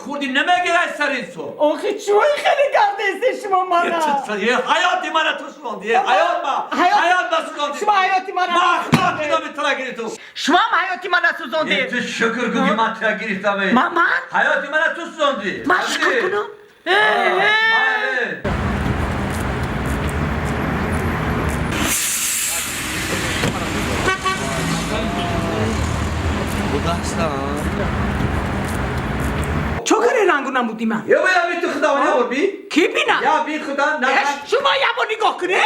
خوردی نمیگیره سر این سو آخه چوی خیلی کرده است شما مانا یه حیاتی من تو سوزوندی حیات ما سوزوندی شما حیاتی من ما اخلاقی نمی تو گیری تو شما هم حیاتی من سوزونده تو شکر گوگی من تو گرفتم من حیاتی من تو سوزوندی من شکر کنم چوکره رنگو نمودی من یا بیا بی تو خدا ونیا بی کی بینم یا بی خدا نه شما یه بار نگاه کنه نه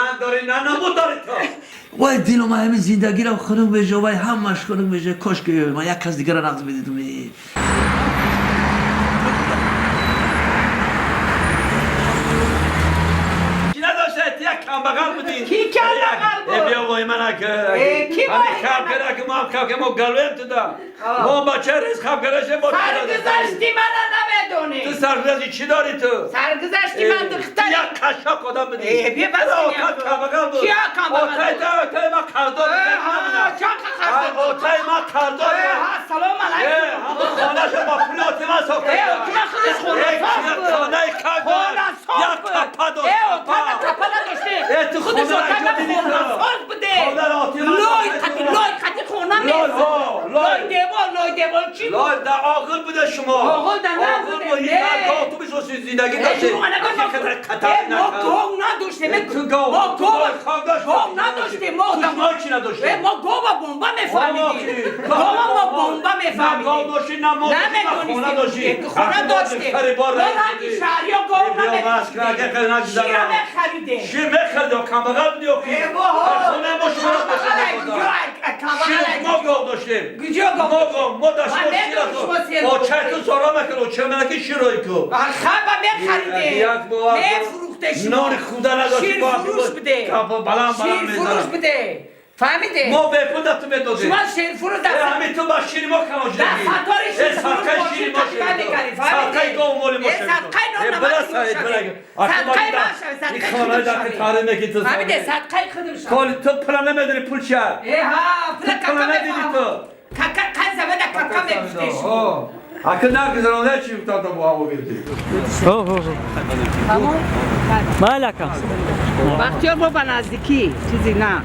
رنگ داری نه نمود داری تو وای دل ما همین زندگی رو خونم بشه وای همش خونم بشه کاش که ما یک کس دیگر رو نقض بدیدم کی نداشته یک کم بغل بودی کی کم بغل بود؟ بیا وای من اگه کی وای خب کرده که ما خب که ما گلویم تو دا ما بچه ریز خب کرده با سرگذشتی من نمیدونی تو سرگذشتی چی داری تو؟ سرگذشتی من دختری یک کشا کدام بدی بیا بس کم بغل بود کیا کم بغل بود؟ اوتای ما کردار اوتای ما کردار سلام علیکم خانه شو با پلوتی ما ساخته من خودش خونه خانه کردار یک کپا داشت کپا نداشته تو خودش خونه اتاق دیدی خونه تو؟ ساز بوده خانه راتی من لای خطی خونه میرسه لای دیوار چی بود؟ لای در آقل بوده شما آقل در نه بوده آقل با این تو بیشو زندگی داشته ما گاو نداشتیم ما گاو نداشتیم ما چی نداشتیم ما گاو و بمبا میفهمیدیم گاو ما بمبا میفهمیدیم گاو داشتیم نه ما خونه داشتیم خونه داشتیم ما رنگی شهری ها گاو نمیخریدیم شیر میخریدیم شیر میخریدیم کم بغل بودی خونه ما شما شیر ما گاو داشتیم ما داشتیم او چه تو سارا میکنه چه منکی شیرایی کو خب میخریدیم میفروختیم نور خدا نداشتیم شیر فروش بده شیر فروش بده فهمیده؟ ما به خودت میدادیم شما شیر فروش دست همین تو با شیر ما کماش دادی دستاتار شیر فروش صدقه شیر ما شد صدقه گاو مال ما شد صدقه نانمازی شد فهمیده صدقه خودم شد کال تو پلا نمیدونی پول چیه ها پول پلا کاکا ندیدی تو کاکا زبده کاکا میفته شما اکنون نگذارم چی تا تو با هم گرفتی مالکم بختیار با نزدیکی چیزی نه